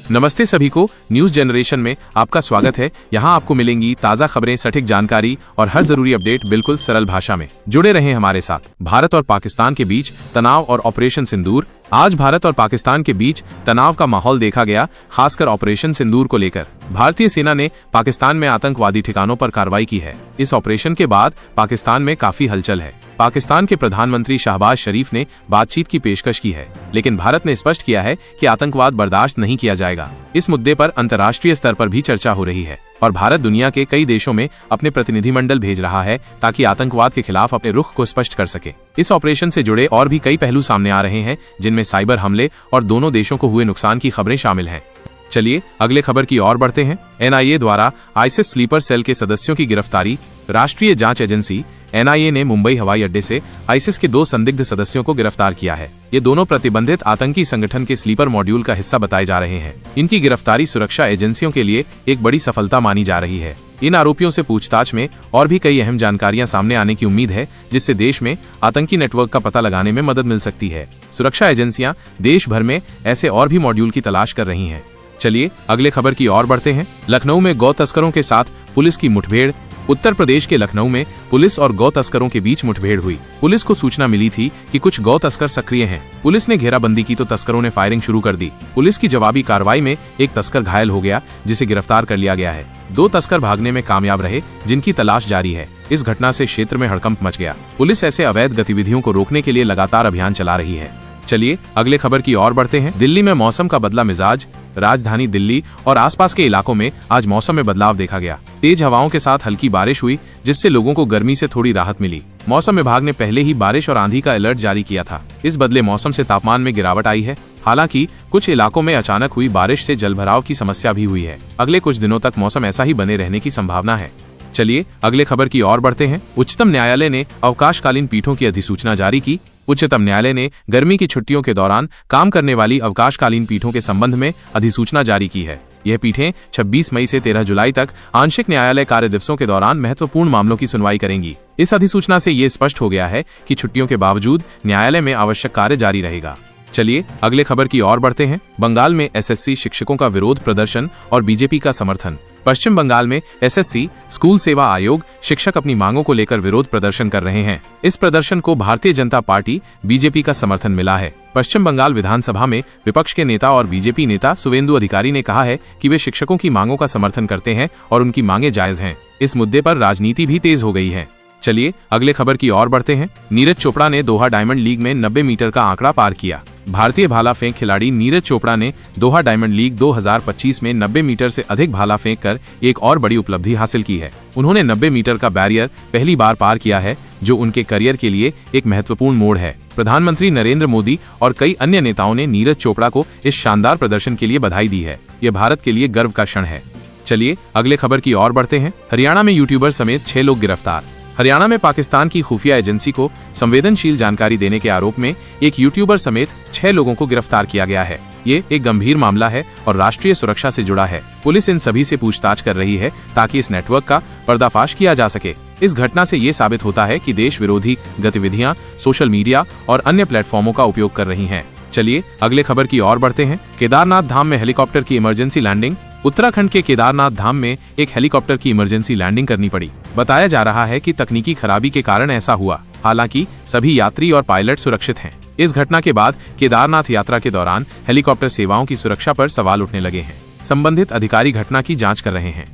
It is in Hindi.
नमस्ते सभी को, न्यूज जनरेशन में आपका स्वागत है। यहाँ आपको मिलेंगी ताज़ा खबरें, सटीक जानकारी और हर जरूरी अपडेट बिल्कुल सरल भाषा में। जुड़े रहें हमारे साथ। भारत और पाकिस्तान के बीच तनाव और ऑपरेशन सिंदूर। आज भारत और पाकिस्तान के बीच तनाव का माहौल देखा गया, खासकर ऑपरेशन सिंदूर को लेकर। भारतीय सेना ने पाकिस्तान में आतंकवादी ठिकानों पर कार्रवाई की है। इस ऑपरेशन के बाद पाकिस्तान में काफी हलचल है। पाकिस्तान के प्रधानमंत्री शहबाज शरीफ ने बातचीत की पेशकश की है, लेकिन भारत ने स्पष्ट किया है कि आतंकवाद बर्दाश्त नहीं किया जाएगा। इस मुद्दे पर अंतर्राष्ट्रीय स्तर पर भी चर्चा हो रही है और भारत दुनिया के कई देशों में अपने प्रतिनिधिमंडल भेज रहा है ताकि आतंकवाद के खिलाफ अपने रुख को स्पष्ट कर सके। इस ऑपरेशन से जुड़े और भी कई पहलू सामने आ रहे हैं, जिनमें साइबर हमले और दोनों देशों को हुए नुकसान की खबरें शामिल हैं। चलिए अगले खबर की ओर बढ़ते हैं। एनआईए द्वारा आईसिस स्लीपर सेल के सदस्यों की गिरफ्तारी। राष्ट्रीय जांच एजेंसी एनआईए ने मुंबई हवाई अड्डे से आईसिस के 2 संदिग्ध सदस्यों को गिरफ्तार किया है। ये दोनों प्रतिबंधित आतंकी संगठन के स्लीपर मॉड्यूल का हिस्सा बताए जा रहे हैं। इनकी गिरफ्तारी सुरक्षा एजेंसियों के लिए एक बड़ी सफलता मानी जा रही है। इन आरोपियों से पूछताछ में और भी कई अहम जानकारियां सामने आने की उम्मीद है, जिससे देश में आतंकी नेटवर्क का पता लगाने में मदद मिल सकती है। सुरक्षा एजेंसियां देश भर में ऐसे और भी मॉड्यूल की तलाश कर रही हैं। चलिए अगले खबर की ओर बढ़ते हैं। लखनऊ में गौ तस्करों के साथ पुलिस की मुठभेड़। उत्तर प्रदेश के लखनऊ में पुलिस और गौ तस्करों के बीच मुठभेड़ हुई। पुलिस को सूचना मिली थी कि कुछ गौ तस्कर सक्रिय हैं। पुलिस ने घेराबंदी की तो तस्करों ने फायरिंग शुरू कर दी। पुलिस की जवाबी कार्रवाई में एक तस्कर घायल हो गया, जिसे गिरफ्तार कर लिया गया है। 2 तस्कर भागने में कामयाब रहे, जिनकी तलाश जारी है। इस घटना से क्षेत्र में हड़कंप मच गया। पुलिस ऐसे अवैध गतिविधियों को रोकने के लिए लगातार अभियान चला रही है। चलिए अगले खबर की ओर बढ़ते हैं। दिल्ली में मौसम का बदला मिजाज। राजधानी दिल्ली और आसपास के इलाकों में आज मौसम में बदलाव देखा गया। तेज हवाओं के साथ हल्की बारिश हुई, जिससे लोगों को गर्मी से थोड़ी राहत मिली। मौसम विभाग ने पहले ही बारिश और आंधी का अलर्ट जारी किया था। इस बदले मौसम से तापमान में गिरावट आई है। हालांकि कुछ इलाकों में अचानक हुई बारिश से जलभराव की समस्या भी हुई है। अगले कुछ दिनों तक मौसम ऐसा ही बने रहने की संभावना है। चलिए अगले खबर की ओर बढ़ते हैं। उच्चतम न्यायालय ने अवकाशकालीन पीठों की अधिसूचना जारी की। उच्चतम न्यायालय ने गर्मी की छुट्टियों के दौरान काम करने वाली अवकाशकालीन पीठों के संबंध में अधिसूचना जारी की है। यह पीठें 26 मई से 13 जुलाई तक आंशिक न्यायालय कार्य दिवसों के दौरान महत्वपूर्ण मामलों की सुनवाई करेंगी। इस अधिसूचना से ये स्पष्ट हो गया है कि छुट्टियों के बावजूद न्यायालय में आवश्यक कार्य जारी रहेगा। चलिए अगले खबर की ओर बढ़ते हैं। बंगाल में एसएससी शिक्षकों का विरोध प्रदर्शन और बीजेपी का समर्थन। पश्चिम बंगाल में एसएससी स्कूल सेवा आयोग शिक्षक अपनी मांगों को लेकर विरोध प्रदर्शन कर रहे हैं। इस प्रदर्शन को भारतीय जनता पार्टी बीजेपी का समर्थन मिला है। पश्चिम बंगाल विधानसभा में विपक्ष के नेता और बीजेपी नेता शुवेंदु अधिकारी ने कहा है कि वे शिक्षकों की मांगों का समर्थन करते हैं और उनकी मांगे जायज हैं। इस मुद्दे पर राजनीति भी तेज हो गई है। चलिए अगले खबर की ओर बढ़ते हैं। नीरज चोपड़ा ने दोहा डायमंड लीग में 90 मीटर का आंकड़ा पार किया। भारतीय भाला फेंक खिलाड़ी नीरज चोपड़ा ने दोहा डायमंड लीग 2025 में 90 मीटर से अधिक भाला फेंक कर एक और बड़ी उपलब्धि हासिल की है। उन्होंने 90 मीटर का बैरियर पहली बार पार किया है, जो उनके करियर के लिए एक महत्वपूर्ण मोड़ है। प्रधानमंत्री नरेंद्र मोदी और कई अन्य नेताओं ने नीरज चोपड़ा को इस शानदार प्रदर्शन के लिए बधाई दी है। यह भारत के लिए गर्व का क्षण है। चलिए अगले खबर की ओर बढ़ते हैं। हरियाणा में यूट्यूबर समेत 6 लोग गिरफ्तार। हरियाणा में पाकिस्तान की खुफिया एजेंसी को संवेदनशील जानकारी देने के आरोप में एक यूट्यूबर समेत 6 लोगों को गिरफ्तार किया गया है। ये एक गंभीर मामला है और राष्ट्रीय सुरक्षा से जुड़ा है। पुलिस इन सभी से पूछताछ कर रही है ताकि इस नेटवर्क का पर्दाफाश किया जा सके। इस घटना से ये साबित होता है कि देश विरोधी गतिविधियां सोशल मीडिया और अन्य प्लेटफॉर्मों का उपयोग कर रही हैं। चलिए अगले खबर की ओर बढ़ते हैं। केदारनाथ धाम में हेलीकॉप्टर की इमरजेंसी लैंडिंग। उत्तराखंड के केदारनाथ धाम में एक हेलीकॉप्टर की इमरजेंसी लैंडिंग करनी पड़ी। बताया जा रहा है कि तकनीकी खराबी के कारण ऐसा हुआ। हालांकि सभी यात्री और पायलट सुरक्षित हैं। इस घटना के बाद केदारनाथ यात्रा के दौरान हेलीकॉप्टर सेवाओं की सुरक्षा पर सवाल उठने लगे हैं। संबंधित अधिकारी घटना की जांच कर रहे हैं।